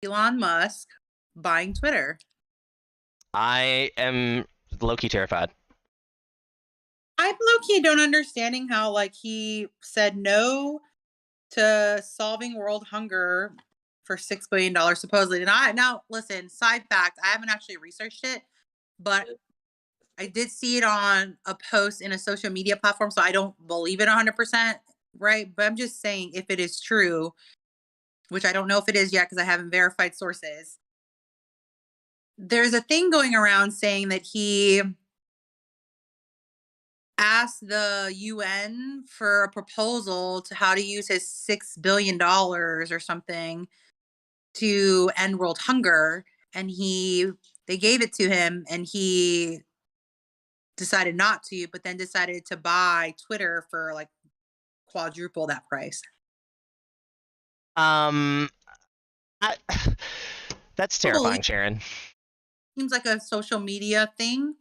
Elon Musk buying Twitter. I am low-key terrified. I'm low-key don't understanding how like he said no to solving world hunger for $6 billion supposedly. And I now listen, side fact, I haven't actually researched it, but I did see it on a post in a social media platform, so I don't believe it 100%, right? But I'm just saying if it is true, which I don't know if it is yet because I haven't verified sources. There's a thing going around saying that he asked the UN for a proposal to how to use his $6 billion or something to end world hunger, and they gave it to him and he decided not to, but then decided to buy Twitter for like quadruple that price. Um, I, that's I believe terrifying, Sharon. seems like a social media thing,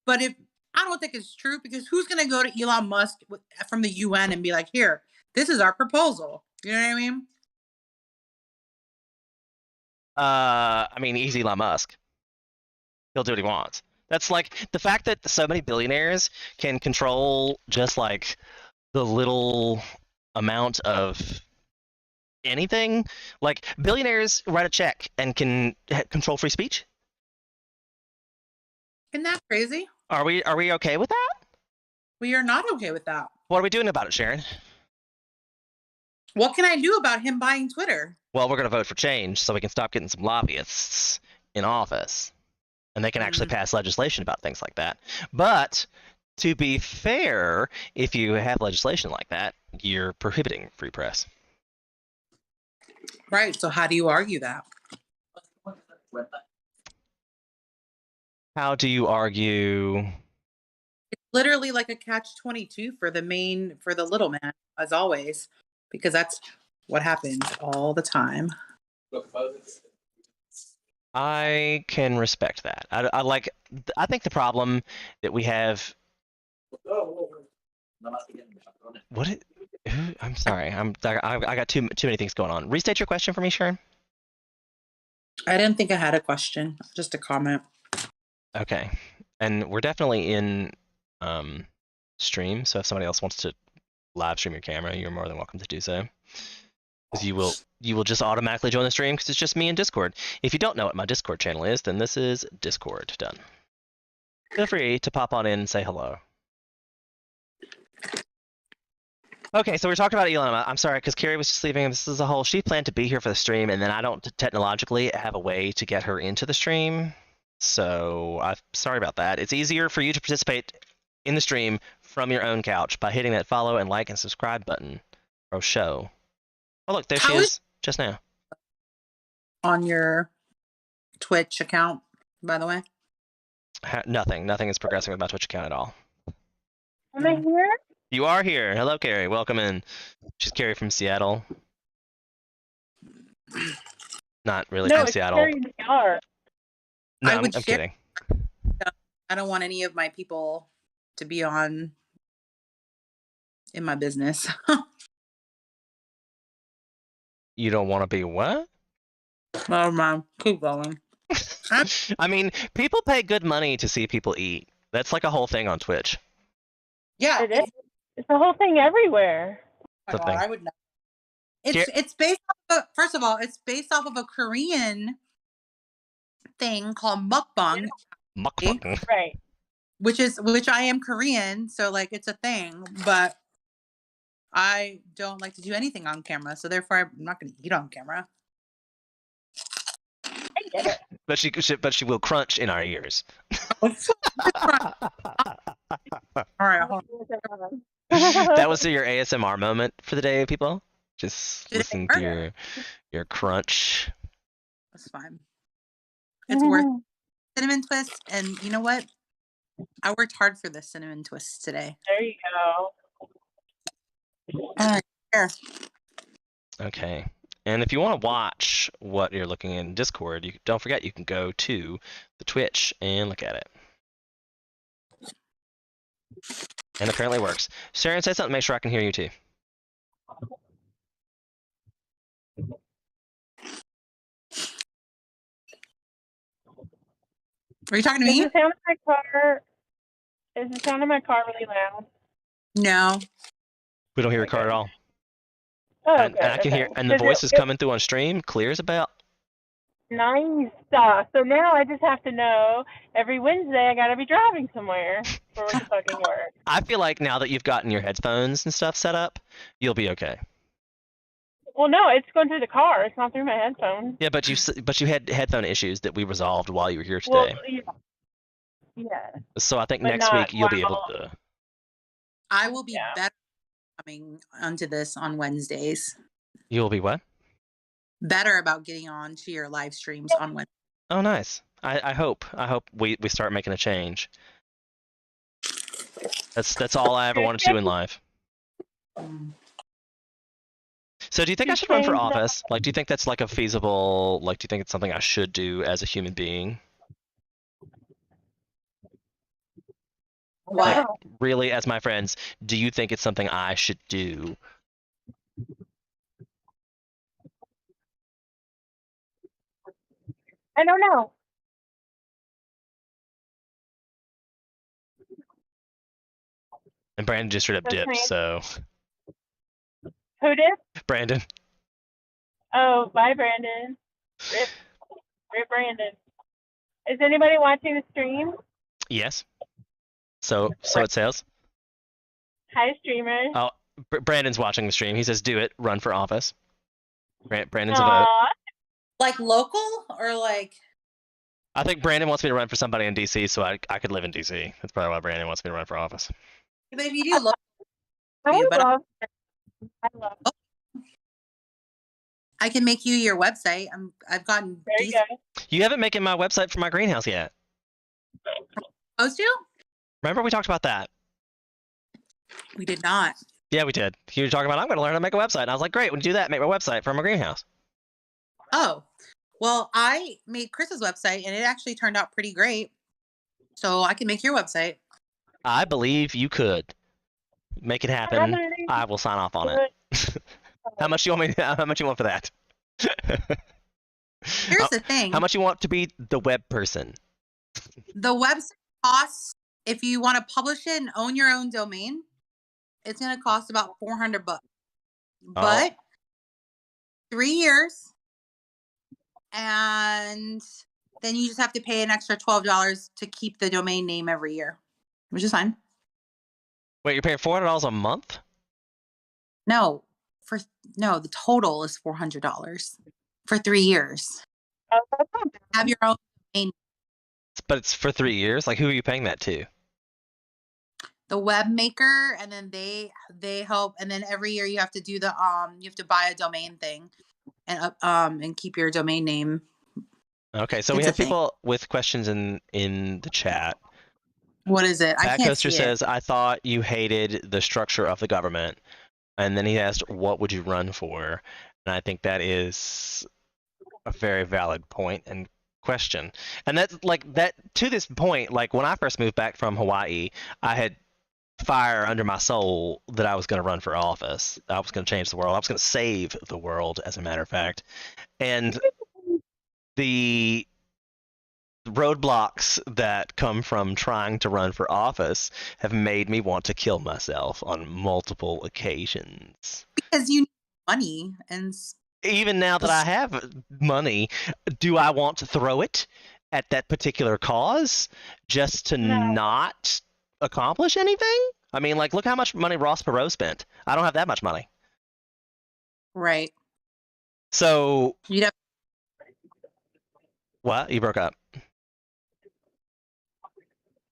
but if I don't think it's true because who's going to go to Elon Musk from the UN and be like, "Here, this is our proposal." You know what I mean? I mean, he's Elon Musk. He'll do what he wants. That's like the fact that so many billionaires can control just like the little amount of anything. Like billionaires write a check and can control free speech. Isn't that crazy? Are we okay with that? We are not okay with that. What are we doing about it, Sharon? What can I do about him buying Twitter? Well, we're gonna vote for change so we can stop getting some lobbyists in office, and they can actually pass legislation about things like that. But to be fair, if you have legislation like that, you're prohibiting free press. Right. So how do you argue that? How do you argue? It's literally like a catch-22 for the little man, as always, because that's what happens all the time. I can respect that. I like. I think the problem that we have. What? I'm sorry. I got too many things going on. Restate your question for me, Sharon. I didn't think I had a question, just a comment. Okay. And we're definitely in stream, so if somebody else wants to live stream your camera, you're more than welcome to do so. Because you will just automatically join the stream because it's just me and Discord. If you don't know what my Discord channel is, then this is Discord. Done. Feel free to pop on in and say hello. Okay, so we're talking about Elon. I'm sorry, because Carrie was just leaving. This is a whole. She planned to be here for the stream, and then I don't technologically have a way to get her into the stream. So I'm sorry about that. It's easier for you to participate in the stream from your own couch by hitting that follow and like and subscribe button. Or show. Oh look, there she is just now. On your Twitch account, by the way. Nothing is progressing with my Twitch account at all. Am I here? You are here. Hello, Carrie. Welcome in. She's Carrie from Seattle. Not really from Seattle. Carrie VR. No, I'm kidding. I don't want any of my people to be on in my business. You don't want to be what? Oh man, keep going. I mean, people pay good money to see people eat. That's like a whole thing on Twitch. Yeah, it is. It's a whole thing everywhere. Oh my God, I would know. It's based off of, first of all, it's based off of a Korean thing called mukbang. Mukbang. Right. Which I am Korean, so like it's a thing, but I don't like to do anything on camera, so therefore I'm not going to eat on camera. I get it. But she will crunch in our ears. All right. That was your ASMR moment for the day, people. Just listening to your crunch. That's fine. It's worth cinnamon twist, and you know what? I worked hard for this cinnamon twist today. There you go. All right, here. Okay. And if you want to watch what you're looking in Discord, don't forget you can go to the Twitch and look at it. And apparently works. Sharon, say something. Make sure I can hear you too. Are you talking to Is me? the sound of my car? Is the sound of my car really loud? No. We don't hear your car Okay. at all. Oh, And good. I can hear, Okay. and the 'Cause voice is it- coming through on stream, clear as a bell. Nice. So now I just have to know every Wednesday I gotta be driving somewhere for the fucking work. I feel like now that you've gotten your headphones and stuff set up, you'll be okay. Well, no, it's going through the car. It's not through my headphones. Yeah, but you had headphone issues that we resolved while you were here Well, today. yeah. So I think but next not week you'll be able while- to. I will be Yeah. better coming onto this on Wednesdays. You'll be what? Better about getting on to your live streams on Wednesday. Oh, nice. I hope we start making a change. That's all I ever wanted to do in life. So do you think I should run for Change that. office? Like, do you think that's like a feasible? Like, do you think it's something I should do as a human being? What? Wow. Really, as my friends, do you think it's something I should do? I don't know. And Brandon just straight up That's dipped. nice. So Who did? Brandon, Oh, bye, Brandon. Rip Brandon. Is anybody watching the stream? yes. So it says. Hi, streamers. Oh, Brandon's watching the stream. He says, "Do it. Run for office." Brandon's a vote. Aw. Like local or like I think Brandon wants me to run for somebody in DC, so I could live in DC. That's probably why Brandon wants me to run for office. but if you do local, I you, but love. I can make you your website. I've gotten There you decent go. You haven't making my website for my greenhouse yet. supposed to. Remember we talked about that? We did not. Yeah, we did. You were talking about I'm going to learn how to make a website. And I was like, great, when you do that, make my website for my greenhouse. Oh, well, I made Chris's website and it actually turned out pretty great. So I can make your website. I believe you could make it happen. I will sign off on it. How much you want me? How much you want for that? Here's the thing. How much you want to be the web person? The website costs, if you want to publish it and own your own domain, it's going to cost about $400. But 3 years, and then you just have to pay an extra $12 to keep the domain name every year, which is fine. Wait, you're paying $400 a month? No, the total is $400 for 3 years. Oh, that's not bad. Have your own domain. But it's for 3 years. Like, who are you paying that to? The web maker, and then they help, and then every year you have to do you have to buy a domain thing and keep your domain name. Okay, so we It's a have thing. people with questions in the chat. What is it? I Pat can't Coaster see says, "I thought you hated the structure of the government," and then he asked, "What would you run for?" And I think that is a very valid point and question. And that's like that to this point. Like when I first moved back from Hawaii, I had fire under my soul that I was going to run for office. I was going to change the world. I was going to save the world, as a matter of fact. And the roadblocks that come from trying to run for office have made me want to kill myself on multiple occasions. because you need money and Even now that I have money, do I want to throw it at that particular cause just to No. not accomplish anything? I mean, like, look how much money Ross Perot spent. I don't have that much money. right. So, You'd have what? You broke up.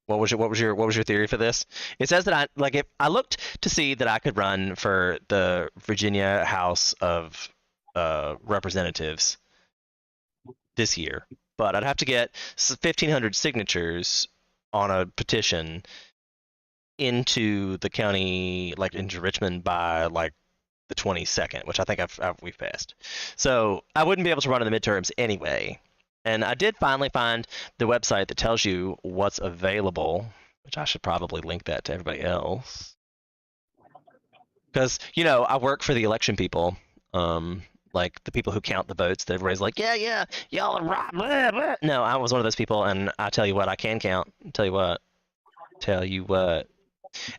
What was your theory for this? It says that if I looked to see that I could run for the Virginia House of Representatives this year, but I'd have to get 1,500 signatures on a petition into the county, like into Richmond, by like the 22nd, which I think we've passed. So I wouldn't be able to run in the midterms anyway. And I did finally find the website that tells you what's available, which I should probably link that to everybody else. Because, I work for the election people. Like the people who count the votes, that everybody's like, yeah, y'all are right. Blah, blah. No, I was one of those people, and I tell you what, I can count. Tell you what.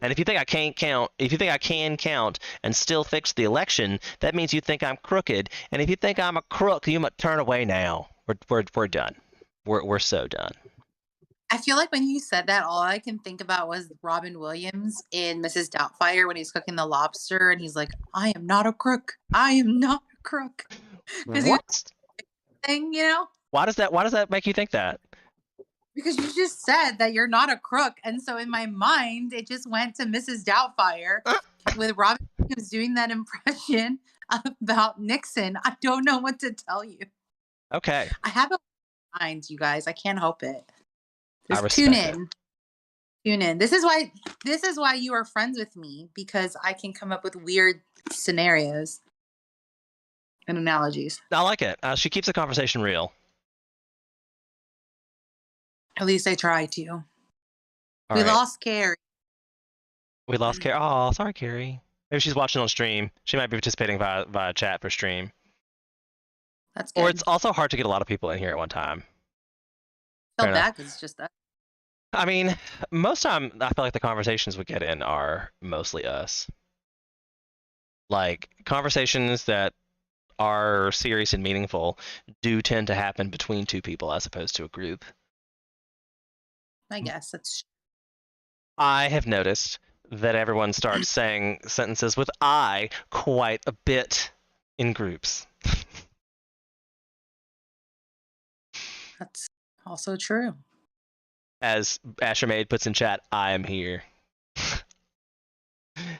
And if you think I can't count, if you think I can count and still fix the election, that means you think I'm crooked. And if you think I'm a crook, you must turn away now. We're done. We're so done. I feel like when you said that, all I can think about was Robin Williams in Mrs. Doubtfire when he's cooking the lobster and he's like, I am not a crook. I am not a crook. Because What? thing, you know? Why does that make you think that? Because you just said that you're not a crook. And so in my mind, it just went to Mrs. Doubtfire with Robin Williams doing that impression about Nixon. I don't know what to tell you. Okay. I have a mind, you guys. I can't help it. I Just respect tune it. in. Tune in. This is why you are friends with me, because I can come up with weird scenarios and analogies. I like it. She keeps the conversation real. At least I try to. All we right. lost Carrie. We lost Carrie. Oh, sorry, Carrie. Maybe she's watching on stream. She might be participating via chat for stream. That's good. Or it's also hard to get a lot of people in here at one time. felt fair bad enough. because it's just that. I mean, most time I feel like the conversations we get in are mostly us. Like conversations that are serious and meaningful do tend to happen between two people as opposed to a group. I guess that's I have noticed that everyone starts saying sentences with I quite a bit in groups. that's also true. As Asher Maid puts in chat, I am here.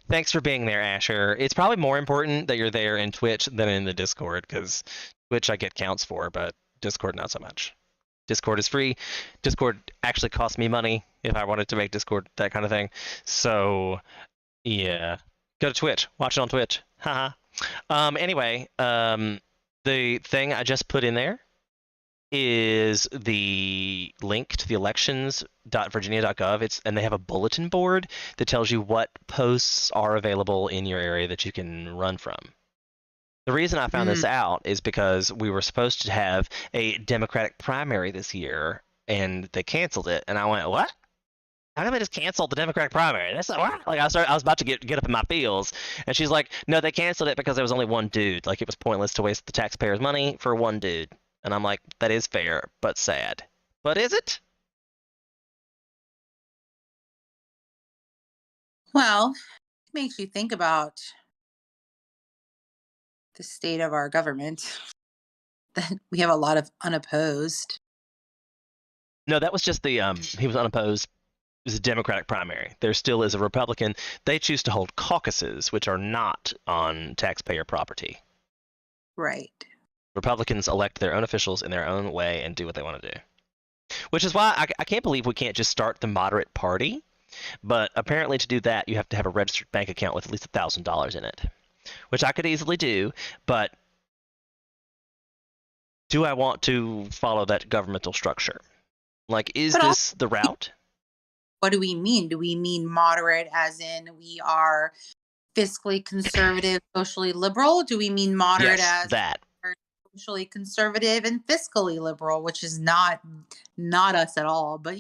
Thanks for being there, Asher. It's probably more important that you're there in Twitch than in the Discord, because Twitch I get counts for, but Discord not so much. Discord is free. Discord actually costs me money if I wanted to make Discord that kind of thing. So, yeah. Go to Twitch. Watch it on Twitch. Haha. Anyway, the thing I just put in there is the link to the elections.virginia.gov. And they have a bulletin board that tells you what posts are available in your area that you can run from. The reason I found this out is because we were supposed to have a Democratic primary this year, and they canceled it. And I went, what? How come they just canceled the Democratic primary? That's what? Like I was about to get up in my feels, and she's like, no, they canceled it because there was only one dude. Like it was pointless to waste the taxpayers' money for one dude. And I'm like, that is fair, but sad. But is it? Well, it makes you think about the state of our government. That we have a lot of unopposed. No, that was just the he was unopposed. It was a Democratic primary. There still is a Republican. They choose to hold caucuses, which are not on taxpayer property. Right. Republicans elect their own officials in their own way and do what they want to do. Which is why I can't believe we can't just start the moderate party. But apparently to do that, you have to have a registered bank account with at least $1,000 in it. Which I could easily do, but do I want to follow that governmental structure? Like, is this the route? What do we mean? Do we mean moderate as in we are fiscally conservative, socially liberal? Do we mean moderate Yes, as that. socially conservative and fiscally liberal, which is not us at all, but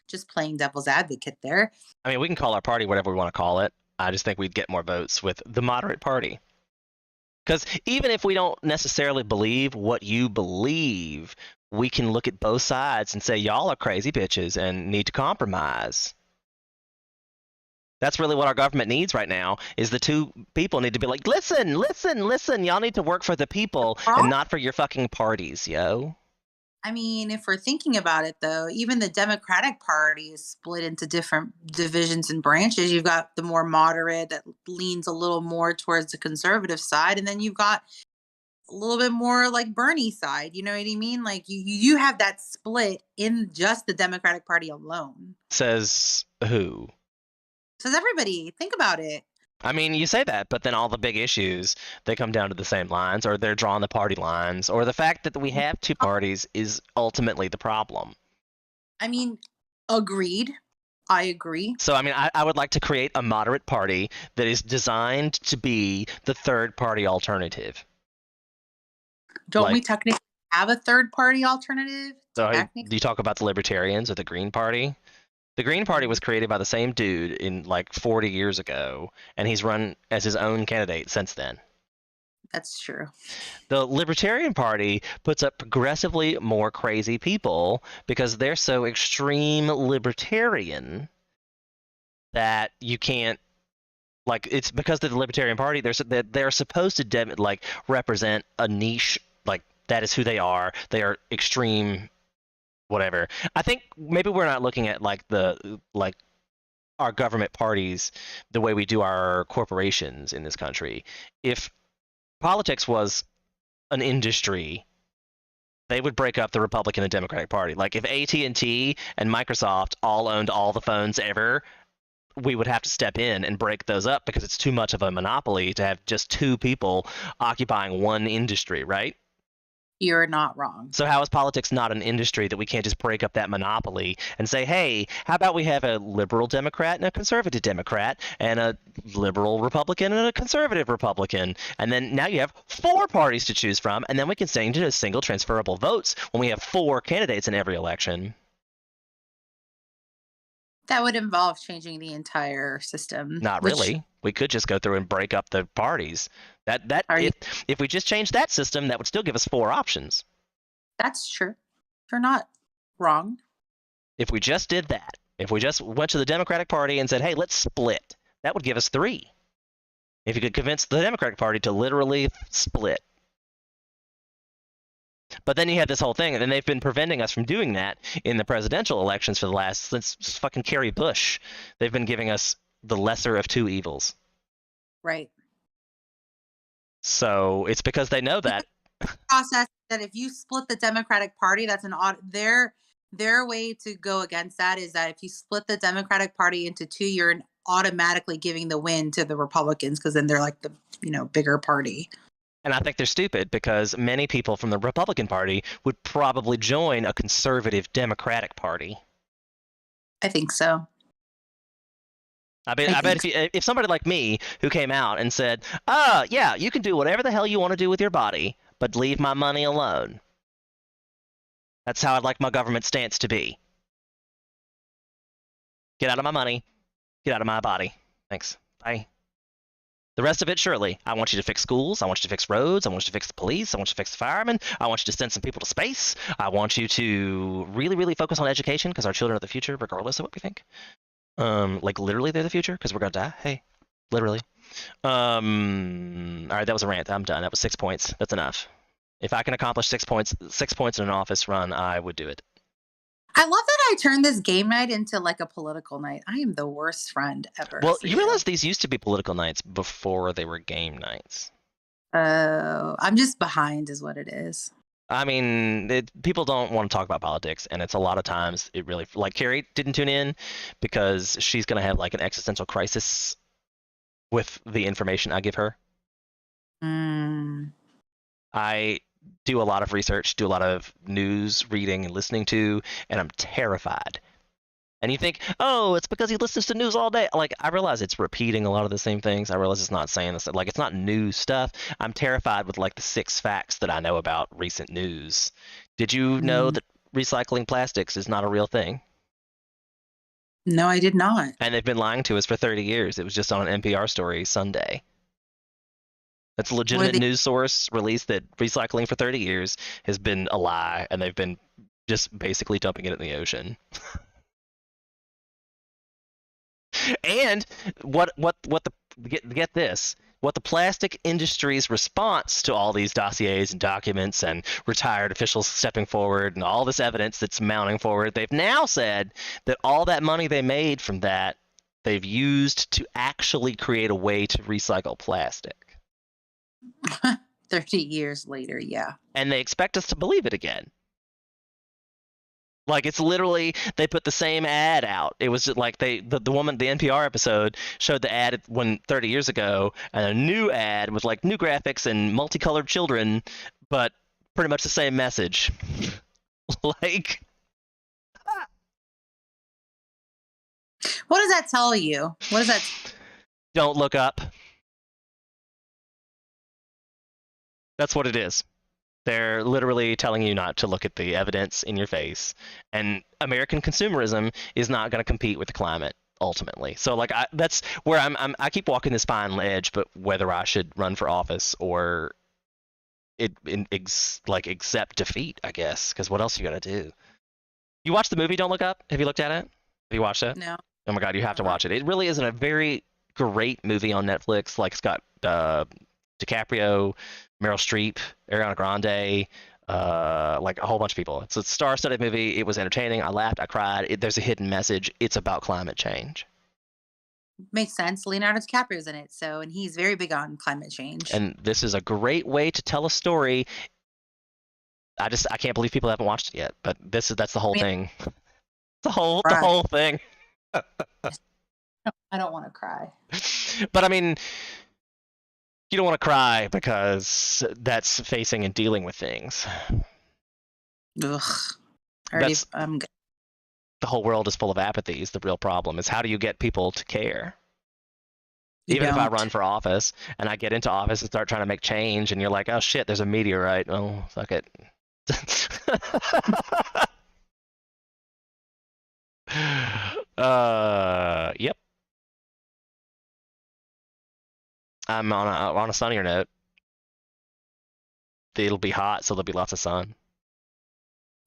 just playing devil's advocate there. I mean, we can call our party whatever we want to call it. I just think we'd get more votes with the moderate party. Because even if we don't necessarily believe what you believe, we can look at both sides and say, y'all are crazy bitches and need to compromise. That's really what our government needs right now, is the two people need to be like, listen, y'all need to work for the people and not for your fucking parties, yo. I mean, if we're thinking about it, though, even the Democratic Party is split into different divisions and branches. You've got the more moderate that leans a little more towards the conservative side, and then you've got a little bit more like Bernie side. You know what I mean? Like you have that split in just the Democratic Party alone. Says who? Says everybody. Think about it. I mean, you say that, but then all the big issues, they come down to the same lines, or they're drawing the party lines, or the fact that we have two parties is ultimately the problem. I mean, agreed. I agree. So, I mean, I would like to create a moderate party that is designed to be the third party alternative. Don't we technically have a third party alternative? So Technically? you talk about the Libertarians or the Green Party. The Green Party was created by the same dude in like 40 years ago, and he's run as his own candidate since then. That's true. The Libertarian Party puts up progressively more crazy people because they're so extreme libertarian that you can't, like, it's because of the Libertarian Party. They're supposed to represent a niche, like that is who they are. They are extreme, whatever. I think maybe we're not looking at like our government parties the way we do our corporations in this country. If politics was an industry, they would break up the Republican and Democratic Party. Like if AT&T and Microsoft all owned all the phones ever, we would have to step in and break those up because it's too much of a monopoly to have just two people occupying one industry, right? You're not wrong. So how is politics not an industry that we can't just break up that monopoly and say, hey, how about we have a liberal Democrat and a conservative Democrat and a liberal Republican and a conservative Republican, and then now you have 4 parties to choose from, and then we can send it as single transferable votes when we have 4 candidates in every election. That would involve changing the entire system. Not really. We could just go through and break up the parties. If we just change that system, that would still give us 4 options. That's true. You're not wrong. If we just did that, if we just went to the Democratic Party and said, hey, let's split, that would give us 3. If you could convince the Democratic Party to literally split. But then you have this whole thing, and then they've been preventing us from doing that in the presidential elections for the last, since fucking Kerry Bush. They've been giving us the lesser of 2 evils. Right. So it's because they know that. Process that if you split the Democratic Party, that's their way to go against that is that if you split the Democratic Party into 2, you're automatically giving the win to the Republicans because then they're like the bigger party. And I think they're stupid because many people from the Republican Party would probably join a conservative Democratic Party. I think so. I bet if somebody like me who came out and said, yeah, you can do whatever the hell you want to do with your body, but leave my money alone. That's how I'd like my government stance to be. Get out of my money. Get out of my body. Thanks. Bye. The rest of it, surely. I want you to fix schools. I want you to fix roads. I want you to fix the police. I want you to fix the firemen. I want you to send some people to space. I want you to really, really focus on education because our children are the future, regardless of what we think. Like literally they're the future because we're going to die. Hey, literally. All right, that was a rant. I'm done. That was 6 points. That's enough. If I can accomplish 6 points in an office run, I would do it. I love that I turned this game night into like a political night. I am the worst friend ever. Well, you realize these used to be political nights before they were game nights. Oh, I'm just behind is what it is. I mean, people don't want to talk about politics, and it's a lot of times it really, like Carrie didn't tune in because she's going to have like an existential crisis with the information I give her. I do a lot of research, do a lot of news reading and listening to, and I'm terrified. And you think, oh, it's because he listens to news all day. Like, I realize it's repeating a lot of the same things. I realize it's not saying this. Like, it's not new stuff. I'm terrified with, like, the 6 facts that I know about recent news. Did you know that recycling plastics is not a real thing? No, I did not. And they've been lying to us for 30 years. It was just on an NPR story Sunday. That's a legitimate news source released that recycling for 30 years has been a lie, and they've been just basically dumping it in the ocean. And get this, what the plastic industry's response to all these dossiers and documents and retired officials stepping forward and all this evidence that's mounting forward, they've now said that all that money they made from that, they've used to actually create a way to recycle plastic. 30 years later, yeah. And they expect us to believe it again. Like, it's literally, they put the same ad out. It was like the woman, the NPR episode showed the ad 30 years ago, and a new ad with like new graphics and multicolored children, but pretty much the same message. Like, what does that tell you? What does that? Don't look up. That's what it is. They're literally telling you not to look at the evidence in your face. And American consumerism is not going to compete with the climate ultimately. So like that's where I keep walking this fine edge, but whether I should run for office or accept defeat, I guess, because what else are you going to do? You watched the movie Don't Look Up? Have you looked at it? Have you watched it? No. Oh my God, you have to watch it. It really isn't a very great movie on Netflix. Like it's got DiCaprio, Meryl Streep, Ariana Grande, like a whole bunch of people. It's a star-studded movie. It was entertaining. I laughed. I cried. There's a hidden message. It's about climate change. Makes sense. Leonardo DiCaprio's in it, and he's very big on climate change. And this is a great way to tell a story. I can't believe people haven't watched it yet. But that's the whole thing. The whole thing. I don't want to cry. But I mean, you don't want to cry because that's facing and dealing with things. Ugh. I'm good. The whole world is full of apathy is the real problem. Is how do you get people to care? Even if I run for office and I get into office and start trying to make change and you're like, oh shit, there's a meteorite. Oh, fuck it. Yep. I'm on a sunnier note. It'll be hot, so there'll be lots of sun.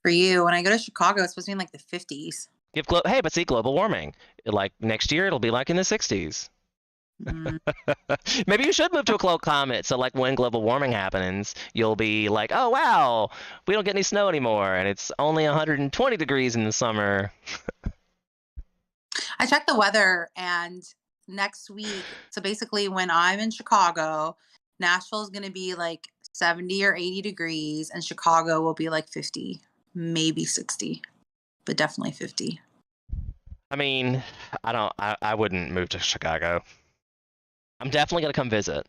For you, when I go to Chicago, it's supposed to be in like the 50s. Hey, but see, global warming. Like next year, it'll be like in the 60s. Maybe you should move to a cold climate, so like when global warming happens, you'll be like, oh wow, we don't get any snow anymore, and it's only 120 degrees in the summer. I checked the weather, and next week, so basically when I'm in Chicago, Nashville is going to be like 70 or 80 degrees, and Chicago will be like 50, maybe 60, but definitely 50. I mean, I wouldn't move to Chicago. I'm definitely going to come visit,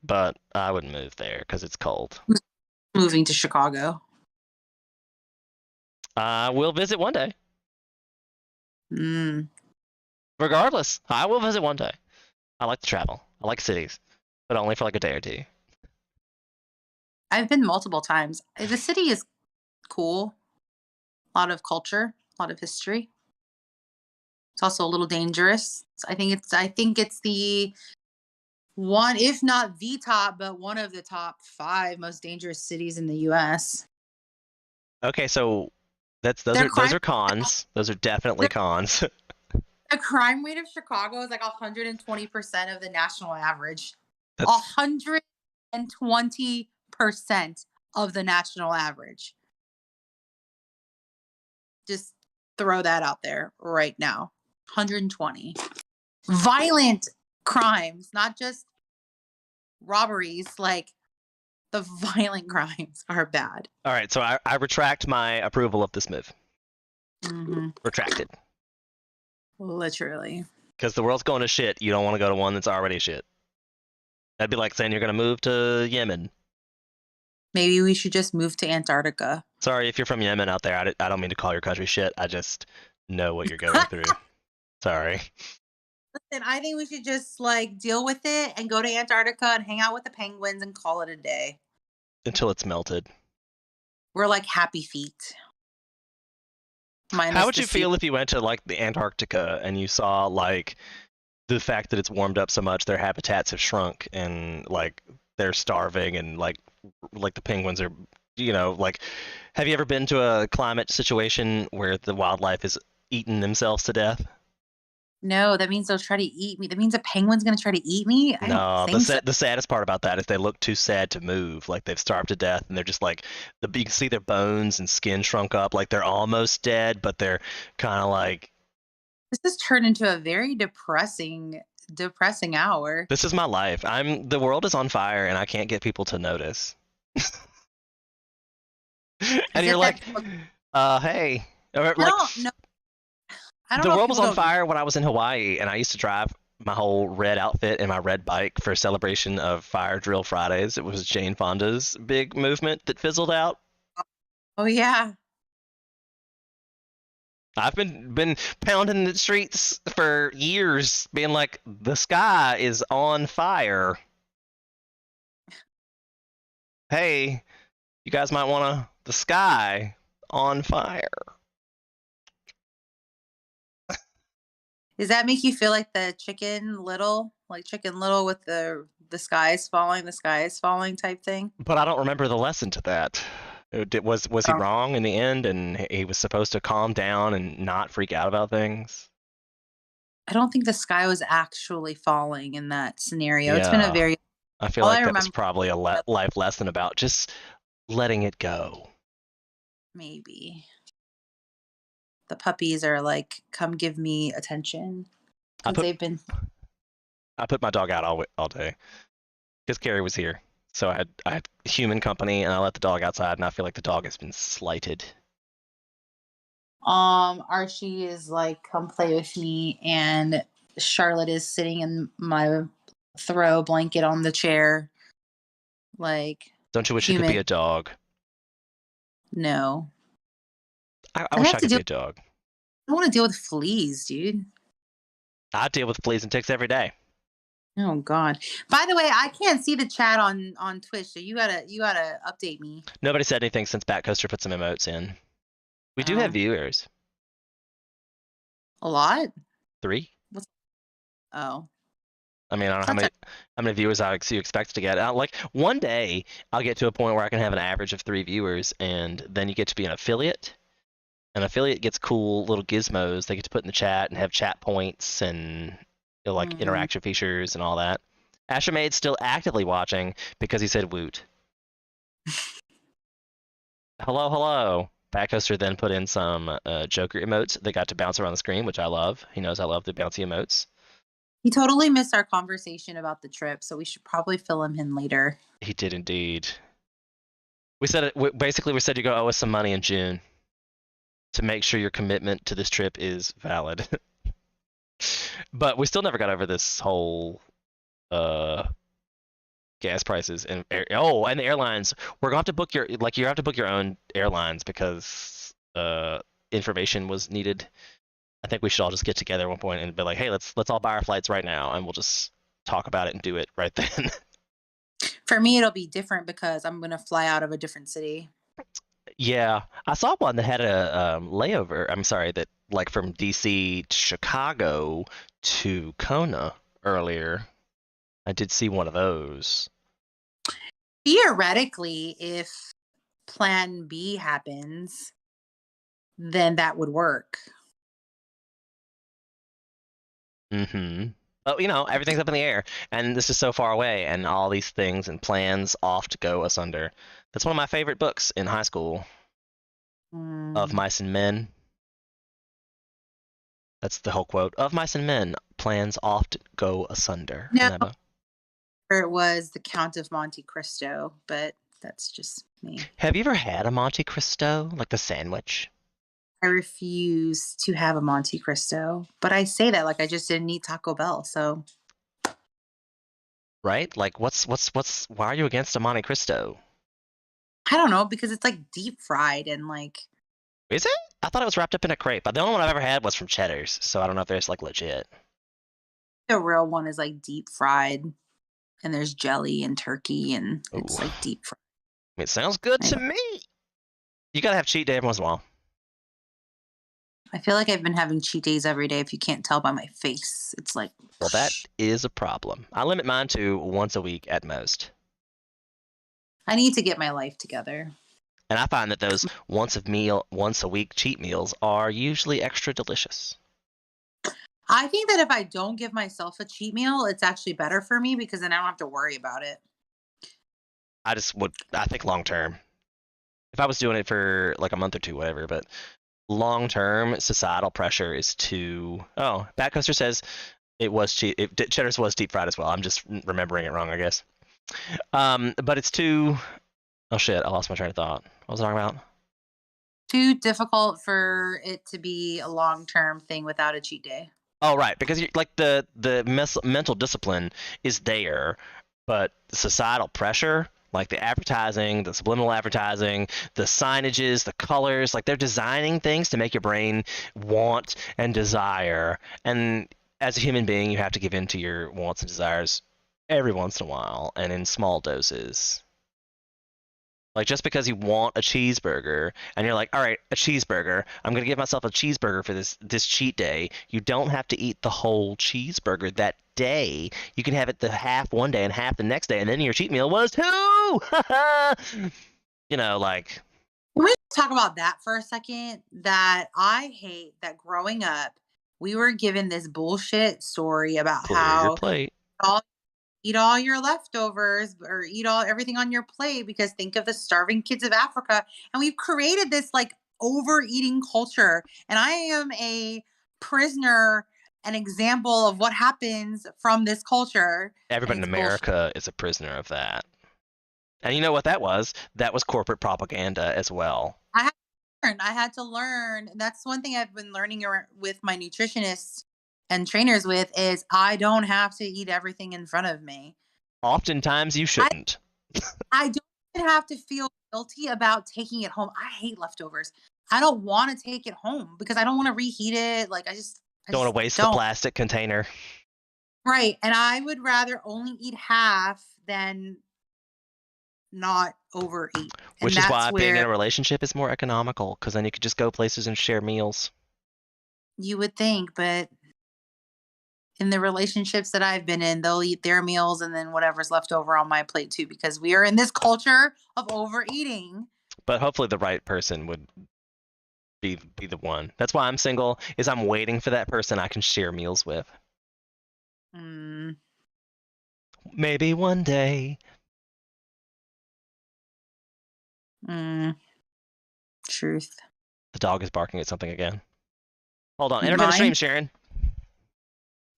but I wouldn't move there because it's cold. Moving to Chicago. We'll visit one day. Mm. Regardless, I will visit one day. I like to travel. I like cities, but only for like a day or two. I've been multiple times. The city is cool. A lot of culture, a lot of history. It's also a little dangerous. I think it's the one, if not the top, but one of the top 5 most dangerous cities in the U.S. Okay, so those are cons. Those are definitely cons. The crime rate of Chicago is like 120% of the national average. 120% of the national average. Just throw that out there right now. 120. Violent crimes, not just robberies, like the violent crimes are bad. All right, so I retract my approval of this move. Mm-hmm. Retracted. Literally. Because the world's going to shit. You don't want to go to one that's already shit. That'd be like saying you're going to move to Yemen. Maybe we should just move to Antarctica. Sorry if you're from Yemen out there. I don't mean to call your country shit. I just know what you're going through. Sorry. Listen, I think we should just like deal with it and go to Antarctica and hang out with the penguins and call it a day. Until it's melted. We're like happy feet. How would you feel if you went to like the Antarctica and you saw like the fact that it's warmed up so much their habitats have shrunk and like they're starving and like the penguins are, like, have you ever been to a climate situation where the wildlife is eating themselves to death? No, that means they'll try to eat me. That means a penguin's going to try to eat me? The saddest part about that is they look too sad to move. Like they've starved to death and they're just like, you can see their bones and skin shrunk up. Like they're almost dead, but they're kind of like... This has turned into a very depressing hour. This is my life. The world is on fire and I can't get people to notice. And you're like, hey. Or, like, no. The world was on fire when I was in Hawaii, and I used to drive my whole red outfit and my red bike for a celebration of Fire Drill Fridays. It was Jane Fonda's big movement that fizzled out. Oh, yeah. I've been pounding the streets for years, being like, the sky is on fire. hey, you guys might want to the sky on fire. Does that make you feel like the Chicken Little with the sky is falling type thing? But I don't remember the lesson to that. Was he Oh. wrong in the end, and he was supposed to calm down and not freak out about things? I don't think the sky was actually falling in that scenario. It's been a Yeah, very I feel all like I that was remember probably a life lesson about just letting it go. maybe. The puppies are like, "Come give me attention," I because put they've been I put my dog out all day because Carrie was here, so I had human company, and I let the dog outside, and I feel like the dog has been slighted. Archie is like, "Come play with me," and Charlotte is sitting in my throw blanket on the chair like Don't you wish you could human. be a dog? No. I I wish have I to could deal be a dog. I don't wanna deal with fleas, dude. I deal with fleas and ticks every day. Oh god. By the way, I can't see the chat on Twitch, so you gotta update me. Nobody said anything since Bat Coaster put some emotes in. We do have Oh, viewers. a lot? 3. What's oh. I mean, I don't know That's how many viewers you expect to get. Like one day, I'll get to a point where I can have an average of 3 viewers, and then you get to be an affiliate. An affiliate gets cool little gizmos they get to put in the chat and have chat points and like mhm. interaction features and all that. Asher Maid's still actively watching because he said woot. Hello, hello. Bat Coaster then put in some Joker emotes that got to bounce around the screen, which I love. He knows I love the bouncy emotes. He totally missed our conversation about the trip, so we should probably fill him in later. He did indeed. We said it. Basically, we said you go owe us some money in June to make sure your commitment to this trip is valid. But we still never got over this whole gas prices and and the airlines. We're gonna have to book you have to book your own airlines because information was needed. I think we should all just get together at one point and be like, hey, let's all buy our flights right now, and we'll just talk about it and do it right then. For me, it'll be different because I'm gonna fly out of a different city. Yeah, I saw one that had a layover. I'm sorry, that like from DC to Chicago to Kona earlier. I did see one of those. Theoretically, if plan B happens, then that would work. Mm-hmm. But everything's up in the air, and this is so far away, and all these things and plans oft go asunder. That's one of my favorite books in high school, Of Mm. Mice and Men. That's the whole quote. Of Mice and Men, plans oft go asunder. In No, that book. it was the Count of Monte Cristo, but that's just me. Have you ever had a Monte Cristo, like the sandwich? I refuse to have a Monte Cristo, but I say that like I just didn't eat Taco Bell, so Right? Like, why are you against a Monte Cristo? I don't know because it's like deep fried and like Is it? I thought it was wrapped up in a crepe. The only one I've ever had was from Cheddar's, so I don't know if it's like legit. the real one is like deep fried and there's jelly and turkey and it's Ooh. like deep fried. It sounds good I to know. me. You gotta have cheat day every once in a while. I feel like I've been having cheat days every day if you can't tell by my face. It's like Well, that is a problem. I limit mine to once a week at most. I need to get my life together. And I find that those once a week cheat meals are usually extra delicious. I think that if I don't give myself a cheat meal, it's actually better for me because then I don't have to worry about it. I think long term. If I was doing it for like a month or two, whatever, but long term societal pressure is too. Oh, Bat Coaster says it was cheap. Cheddar's was deep fried as well. I'm just remembering it wrong, I guess. But it's too. Oh shit! I lost my train of thought. What was I talking about? Too difficult for it to be a long-term thing without a cheat day. Oh right, because like the mental discipline is there, but societal pressure, like the advertising, the subliminal advertising, the signages, the colors, like they're designing things to make your brain want and desire. And as a human being, you have to give in to your wants and desires every once in a while and in small doses. Like, just because you want a cheeseburger and you're like, all right, a cheeseburger, I'm going to give myself a cheeseburger for this cheat day. You don't have to eat the whole cheeseburger that day. You can have it the half one day and half the next day, and then your cheat meal was 2. You know, like, Can we talk about that for a second? That I hate that growing up, we were given this bullshit story about clear your how plate. eat all your leftovers or eat all everything on your plate because think of the starving kids of Africa. And we've created this like overeating culture. And I am a prisoner, an example of what happens from this culture. And Everybody in it's bullshit. America is a prisoner of that. And you know what that was? That was corporate propaganda as well. I had to learn. And that's one thing I've been learning with my nutritionists and trainers with is I don't have to eat everything in front of me. Oftentimes you shouldn't. I don't even have to feel guilty about taking it home. I hate leftovers. I don't want to take it home because I don't want to reheat it. Like I Don't want to waste the plastic container. Right. And I would rather only eat half than not overeat. Which is why being in a relationship is more economical, because then you could just go places and share meals. You would think, but in the relationships that I've been in, they'll eat their meals and then whatever's left over on my plate too, because we are in this culture of overeating. But hopefully the right person would be the one. That's why I'm single, is I'm waiting for that person I can share meals with. Maybe one day. Truth. The dog is barking at something again. Hold on. Entertain the stream, Sharon.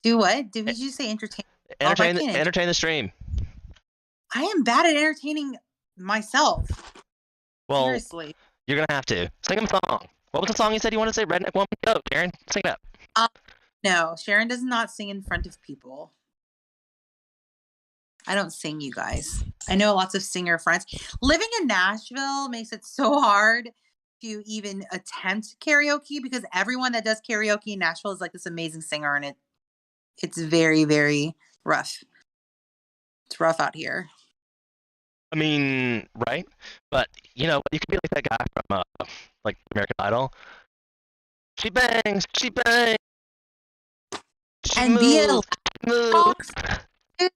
Do what? Did you say entertain? Entertain the stream. I am bad at entertaining myself. Well, seriously. You're going to have to. Sing a song. What was the song you said you wanted to say? Redneck Woman? Go, Sharon. Sing it up. No, Sharon does not sing in front of people. I don't sing, you guys. I know lots of singer friends. Living in Nashville makes it so hard to even attempt karaoke because everyone that does karaoke in Nashville is like this amazing singer, and it's very, very rough. It's rough out here. I mean, right? But you know, you could be like that guy from like American Idol. She bangs, she bangs. She and moves, be a I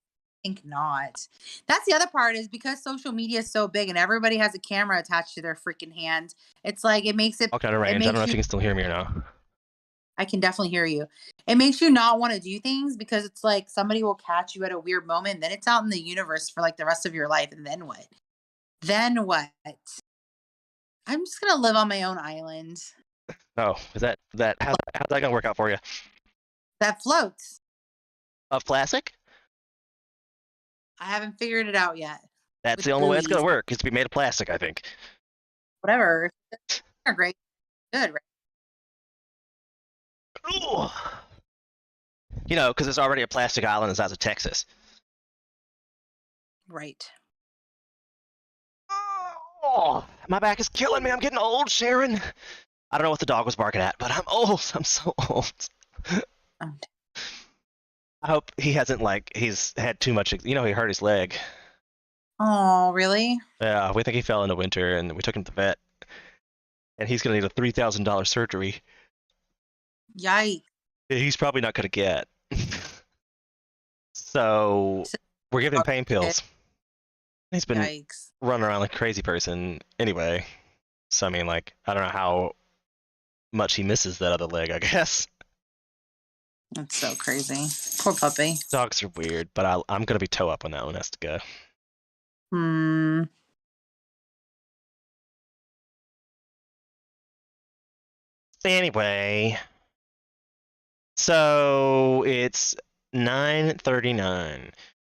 think not. That's the other part is because social media is so big and everybody has a camera attached to their freaking hand. It's like it makes it all kind of range. I don't know if you can still hear me or not. I can definitely hear you. It makes you not want to do things because it's like somebody will catch you at a weird moment, then it's out in the universe for like the rest of your life, and then what? Then what? I'm just gonna live on my own island. Oh, is that how's that gonna work out for you? That floats. Of plastic? I haven't figured it out yet. That's the only way it's gonna work, is to be made of plastic, I think. Whatever. They're great. Good, right? Ooh. You know, because there's already a plastic island the size of Texas. Right. Oh, my back is killing me. I'm getting old, Sharon. I don't know what the dog was barking at, but I'm old. I'm so old. I hope he hasn't, he's had too much, he hurt his leg. Oh, really? Yeah, we think he fell in the winter, and we took him to the vet. And he's going to need a $3,000 surgery. Yikes. He's probably not going to get. So, we're giving him pain pills. He's been running around like a crazy person anyway. So, I mean, I don't know how much he misses that other leg, I guess. That's so crazy. Poor puppy. Dogs are weird, but I'm going to be toe up when that one has to go. Anyway, so it's 9:39.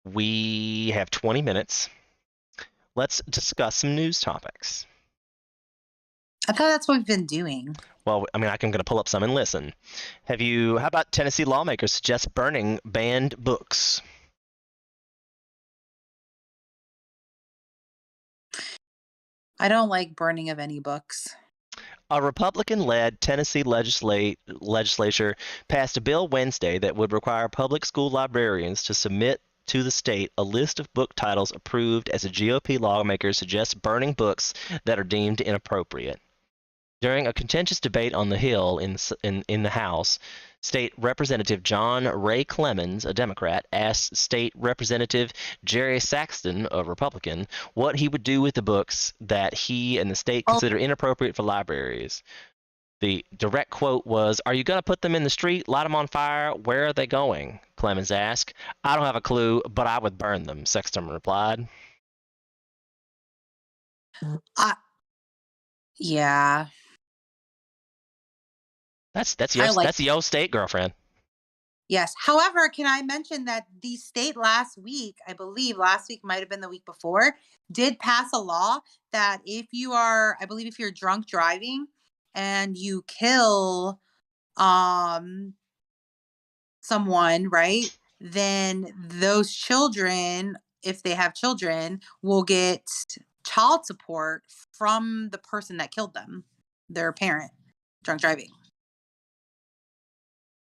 We have 20 minutes. Let's discuss some news topics. I thought that's what we've been doing. Well, I mean, I'm going to pull up some and listen. How about Tennessee lawmakers suggest burning banned books? I don't like burning of any books. A Republican-led Tennessee legislature passed a bill Wednesday that would require public school librarians to submit to the state a list of book titles approved as a GOP lawmaker suggests burning books that are deemed inappropriate. During a contentious debate on the Hill in the House, State Representative John Ray Clemens, a Democrat, asked State Representative Jerry Saxton, a Republican, what he would do with the books that he and the state consider inappropriate for libraries. The direct quote was, "Are you going to put them in the street, light them on fire? Where are they going?" Clemens asked. "I don't have a clue, but I would burn them," Sexton replied. Yeah. That's yo state, girlfriend. Yes. However, can I mention that the state last week, I believe last week might have been the week before, did pass a law that if you're drunk driving and you kill someone, right? Then those children, if they have children, will get child support from the person that killed them, their parent, drunk driving.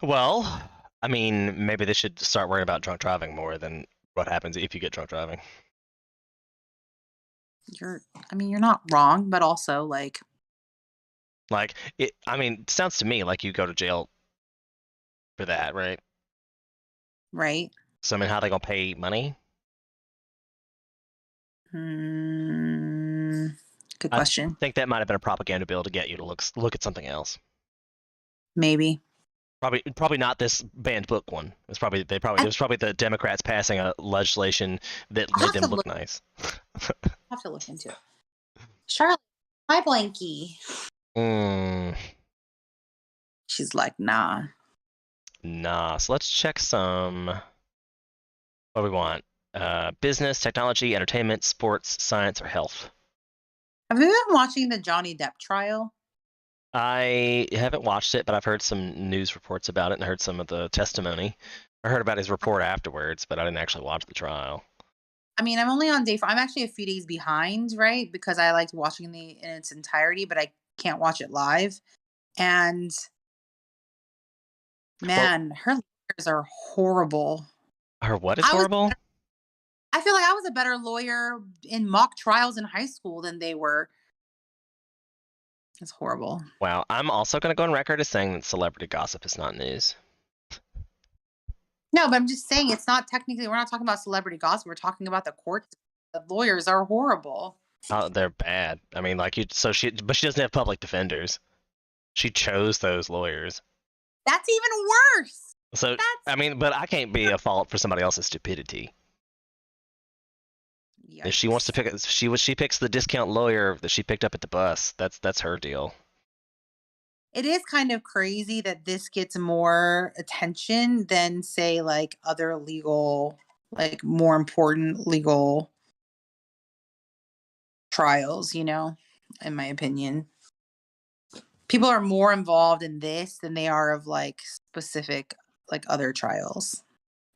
Well, I mean, maybe they should start worrying about drunk driving more than what happens if you get drunk driving. You're not wrong, but also like it sounds to me like you go to jail for that, right? Right. So I mean, how are they gonna pay money? Good question. I think that might have been a propaganda bill to get you to look at something else. Maybe. Probably not this banned book one. It was probably the Democrats passing a legislation that made them look nice. I'll have to look into it. Charlotte, my blankie. She's like, nah. So let's check some. What do we want? Business, technology, entertainment, sports, science, or health. Have you been watching the Johnny Depp trial? I haven't watched it, but I've heard some news reports about it and heard some of the testimony. I heard about his report afterwards, but I didn't actually watch the trial. I mean, I'm only on day 4. I'm actually a few days behind, right? Because I liked watching in its entirety, but I can't watch it live. And man, her lawyers are horrible. Her what is horrible? I feel like I was a better lawyer in mock trials in high school than they were. It's horrible. Wow. I'm also going to go on record as saying that celebrity gossip is not news. No, but I'm just saying it's not technically, we're not talking about celebrity gossip. We're talking about the courts. The lawyers are horrible. Oh, they're bad. I mean, but she doesn't have public defenders. She chose those lawyers. That's even worse. So, but I can't be a fault for somebody else's stupidity. Yikes. If she wants to pick, she picks the discount lawyer that she picked up at the bus. That's her deal. It is kind of crazy that this gets more attention than, say, like other legal, like more important legal trials, in my opinion. People are more involved in this than they are of like specific, like other trials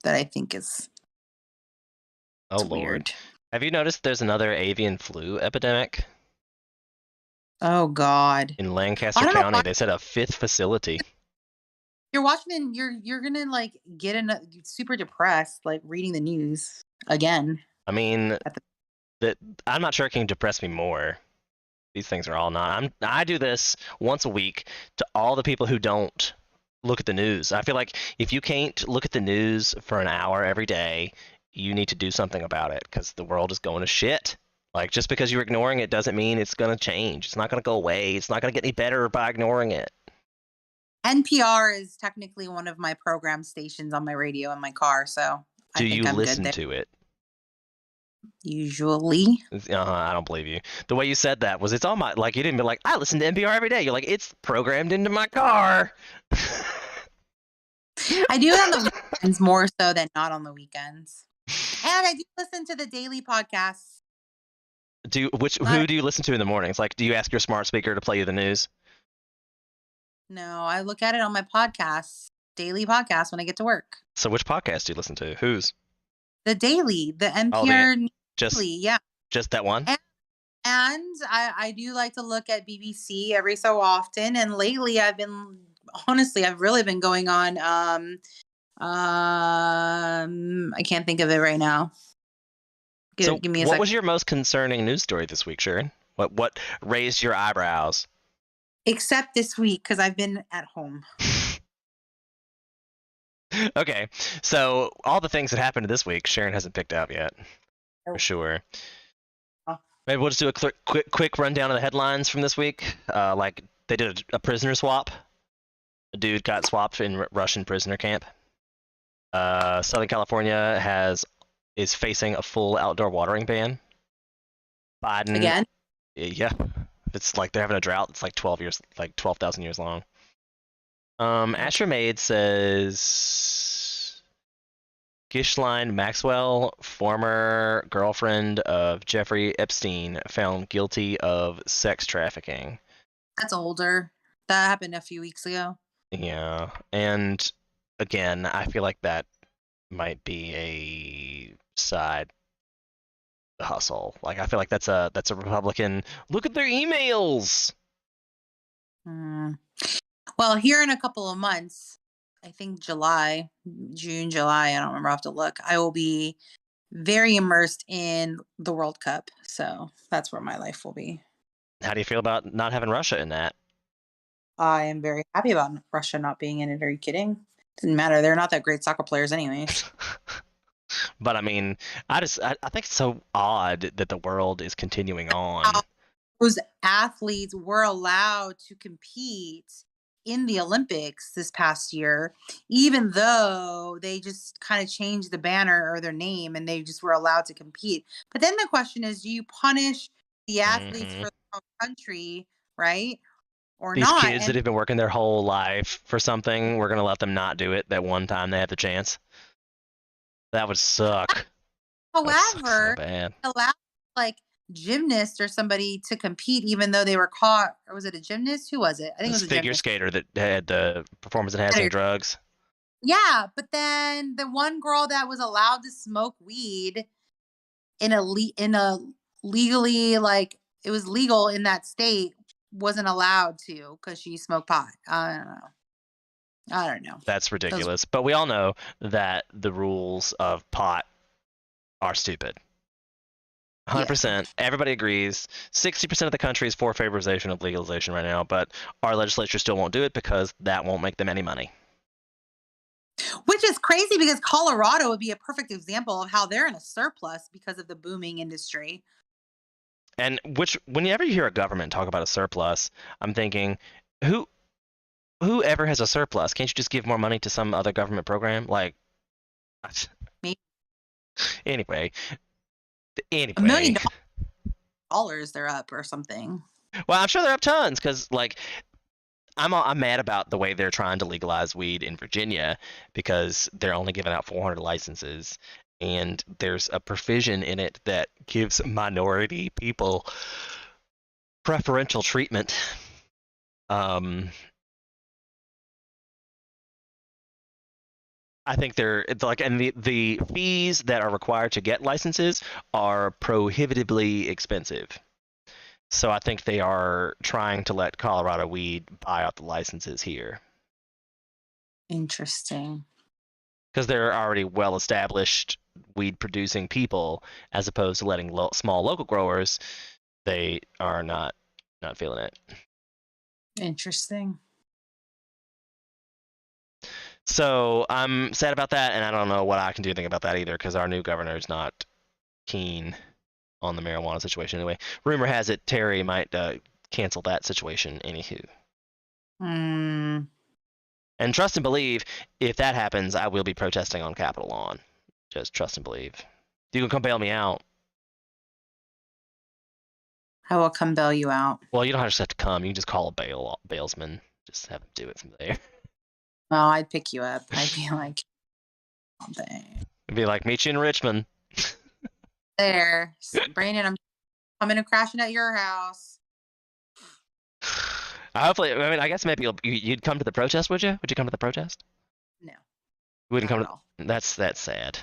that I think is Lord. Weird. Have you noticed there's another avian flu epidemic? Oh God! In Lancaster County, they said a 5th facility. You're watching and you're gonna like get super depressed, like reading the news again. I mean, I'm not sure it can depress me more. These things are all not. I do this once a week to all the people who don't look at the news. I feel like if you can't look at the news for an hour every day, you need to do something about it because the world is going to shit. Like, just because you're ignoring it doesn't mean it's going to change. It's not going to go away. It's not going to get any better by ignoring it. NPR is technically one of my program stations on my radio in my car, so do you listen to it? Usually. I don't believe you. The way you said that was, it's on my, like, you didn't be like, I listen to NPR every day. You're like, it's programmed into my car. I do it on the weekends more so than not on the weekends. And I do listen to the daily podcasts. Who do you listen to in the mornings? Like, do you ask your smart speaker to play you the news? No, I look at it on my daily podcast when I get to work. So which podcast do you listen to? Whose? The daily, the NPR daily, yeah. Just that one? And I do like to look at BBC every so often. And lately I've really been going on I can't think of it right now. So, Give me a what second. was your most concerning news story this week, Sharon? What raised your eyebrows? Except this week, because I've been at home. Okay, so all the things that happened this week, Sharon hasn't picked up yet, for Nope. sure. Oh. Maybe we'll just do a quick rundown of the headlines from this week. Like they did a prisoner swap. A dude got swapped in Russian prisoner camp. Southern California is facing a full outdoor watering ban. Biden Again? Yeah, it's like they're having a drought. It's like 12,000 years long. Asher Maid says Ghislaine Maxwell, former girlfriend of Jeffrey Epstein, found guilty of sex trafficking. That's older. That happened a few weeks ago. Yeah, and again, I feel like that might be a side hustle. Like I feel like that's a Republican. Look at their emails. Well, here in a couple of months, I think June, July, I don't remember, I'll have to look. I will be very immersed in the World Cup. So that's where my life will be. How do you feel about not having Russia in that? I am very happy about Russia not being in it. Are you kidding? Doesn't matter. They're not that great soccer players anyways. But I mean, I think it's so odd that the world is continuing on. Those athletes were allowed to compete in the Olympics this past year, even though they just kind of changed the banner or their name and they just were allowed to compete. But then the question is, do you punish the athletes for their own country, right? Or These not? kids that have been working their whole life for something, we're gonna let them not do it that one time they have the chance. That would suck. However, so bad. allow like gymnast or somebody to compete even though they were caught, or was it a gymnast? Who was it? I think it was a figure gymnast. skater that had the performance enhancing drugs. Yeah, but then the one girl that was allowed to smoke weed in a legally, like it was legal in that state, wasn't allowed to because she smoked pot. I don't know. That's ridiculous. But we all know that the rules of pot are stupid. 100%. Everybody agrees. 60% of the country is for favorization of legalization right now, but our legislature still won't do it because that won't make them any money. Which is crazy because Colorado would be a perfect example of how they're in a surplus because of the booming industry. And whenever you hear a government talk about a surplus, I'm thinking, whoever has a surplus, can't you just give more money to some other government program? Like, maybe. Anyway. $1 million they're up or something. Well, I'm sure they're up tons because, like, I'm mad about the way they're trying to legalize weed in Virginia because they're only giving out 400 licenses, and there's a provision in it that gives minority people preferential treatment. I think it's like, and the fees that are required to get licenses are prohibitively expensive. So I think they are trying to let Colorado Weed buy out the licenses here. Interesting. Because they're already well-established weed-producing people, as opposed to letting small local growers. They are not feeling it. Interesting. So I'm sad about that, and I don't know what I can do anything about that either, because our new governor is not keen on the marijuana situation anyway. Rumor has it Terry might cancel that situation anywho. And trust and believe, if that happens, I will be protesting on Capitol Lawn. Just trust and believe. You can come bail me out. I will come bail you out. Well, you don't just have to come. You can just call a bailsman. Just have him do it from there. Well, I'd pick you up. I'd be like, something. It'd be like, meet you in Richmond. There. Brandon, I'm coming and crashing at your house. Hopefully, I mean, I guess maybe you'd come to the protest, would you? Would you come to the protest? No. You wouldn't come Not to. at all. That's sad.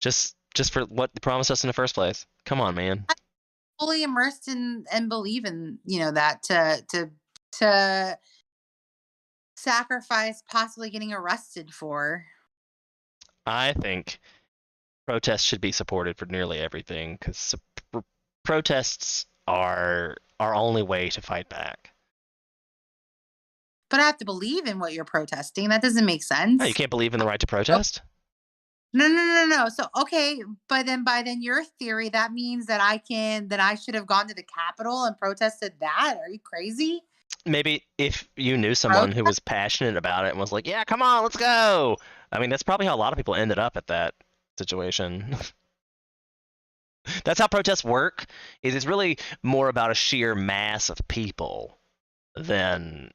Just for what they promised us in the first place. Come on, man. I'm fully immersed in and believe in, that to sacrifice possibly getting arrested for. I think protests should be supported for nearly everything because protests are our only way to fight back. But I have to believe in what you're protesting. That doesn't make sense. Oh, you can't believe in the right to protest? No. So okay, but then by your theory, that means that I should have gone to the Capitol and protested that. Are you crazy? Maybe if you knew someone who was passionate about it and was like, yeah, come on, let's go. I mean, that's probably how a lot of people ended up at that situation. That's how protests work. It's really more about a sheer mass of people than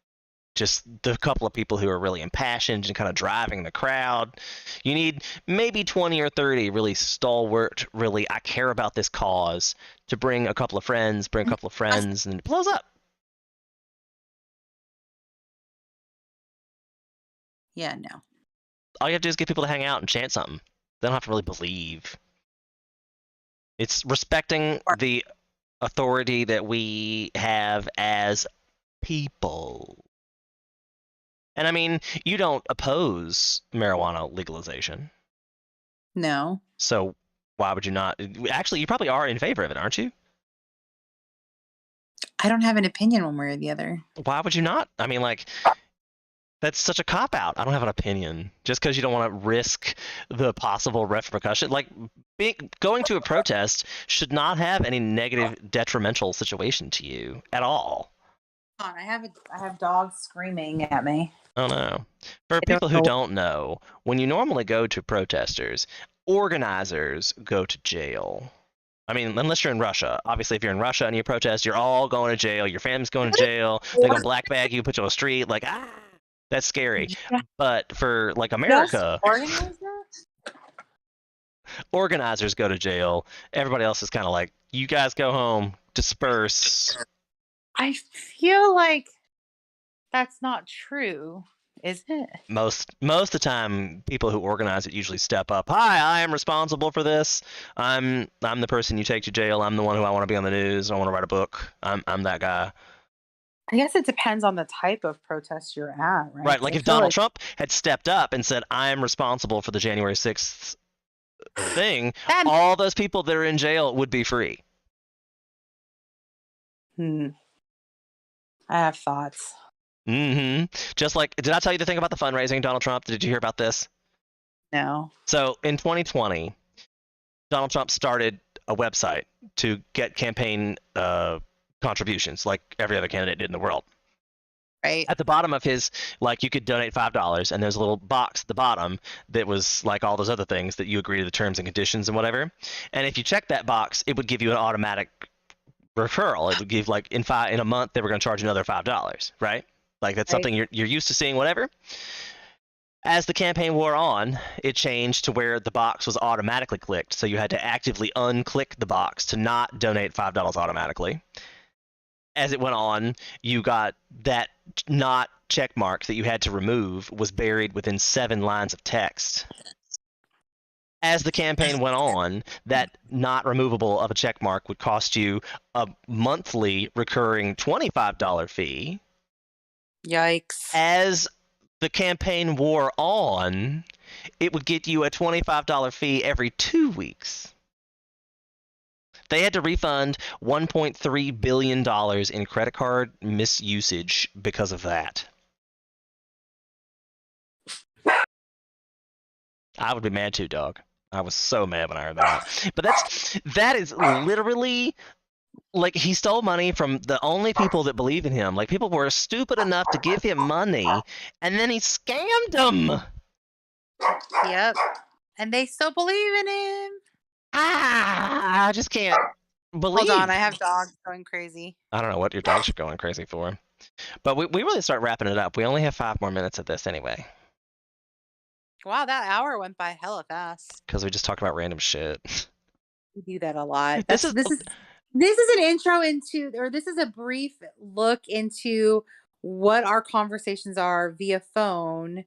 just the couple of people who are really impassioned and kind of driving the crowd. You need maybe 20 or 30 really stalwart, really, I care about this cause to bring a couple of friends, and it blows up. Yeah, no. All you have to do is get people to hang out and chant something. They don't have to really believe. It's respecting the authority that we have as people. And I mean, you don't oppose marijuana legalization. No. So why would you not? Actually, you probably are in favor of it, aren't you? I don't have an opinion one way or the other. Why would you not? I mean, like, that's such a cop-out. I don't have an opinion. Just because you don't want to risk the possible repercussion. Like, going to a protest should not have any negative, detrimental situation to you at all. I have dogs screaming at me. Oh, no. For people who don't know, when you normally go to protesters, organizers go to jail. I mean, unless you're in Russia. Obviously, if you're in Russia and you protest, you're all going to jail. Your family's going to jail. They're going to black bag you, put you on the street. Like, that's scary. Yeah. But for, like, America, organizers go to jail. Everybody else is kind of like, you guys go home, disperse. I feel like that's not true, is it? Most of the time, people who organize it usually step up. Hi, I am responsible for this. I'm the person you take to jail. I'm the one who I want to be on the news. I want to write a book. I'm that guy. I guess it depends on the type of protest you're at, right? Right. Like if Donald Trump had stepped up and said, I am responsible for the January 6th thing, all those people that are in jail would be free. I have thoughts. Just like, did I tell you the thing about the fundraising, Donald Trump? Did you hear about this? No. So in 2020, Donald Trump started a website to get campaign contributions like every other candidate did in the world. Right. At the bottom of his, like, you could donate $5, and there's a little box at the bottom that was like all those other things that you agree to the terms and conditions and whatever. And if you check that box, it would give you an automatic referral. It would give, like, in a month they were going to charge another $5, right? Like, that's something you're used to seeing, whatever. As the campaign wore on, it changed to where the box was automatically clicked, so you had to actively unclick the box to not donate $5 automatically. As it went on, you got that not check mark that you had to remove was buried within 7 lines of text. As the campaign went on, that not removable of a check mark would cost you a monthly recurring $25 fee. Yikes. As the campaign wore on, it would get you a $25 fee every 2 weeks. They had to refund $1.3 billion in credit card misusage because of that. I would be mad too, dog. I was so mad when I heard that. But that is literally, like, he stole money from the only people that believe in him. Like, people were stupid enough to give him money, and then he scammed them. Yep. And they still believe in him. I just can't believe. Hold on, I have dogs going crazy. I don't know what your dogs are going crazy for. But we really start wrapping it up. We only have 5 more minutes of this anyway. Wow, that hour went by hella fast. Because we just talked about random shit. We do that a lot. This is an intro into, or this is a brief look into what our conversations are via phone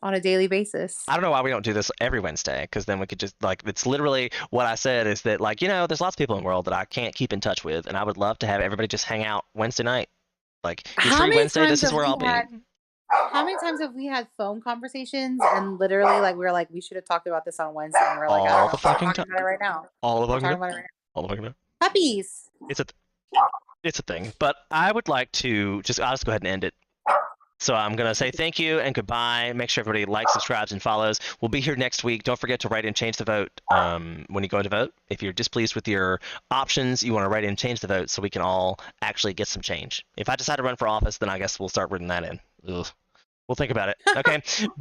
on a daily basis. I don't know why we don't do this every Wednesday, because then we could just, like, it's literally what I said is that, like, you know, there's lots of people in the world that I can't keep in touch with, and I would love to have everybody just hang out Wednesday night. Like, you're free Wednesday, this is where I'll be. How many times have we had phone conversations and literally like we were like we should have talked about this on Wednesday and we're like I All don't know, the we're fucking talking time. about it right now. All the We're fucking talking time. about it right All the fucking time. now. Puppies. It's a thing. But I would like to I'll just go ahead and end it. So I'm going to say thank you and goodbye. Make sure everybody likes, subscribes, and follows. We'll be here next week. Don't forget to write in change the vote when you go to vote. If you're displeased with your options, you want to write in change the vote so we can all actually get some change. If I decide to run for office, then I guess we'll start writing that in. Ugh. We'll think about it. Okay. Bye.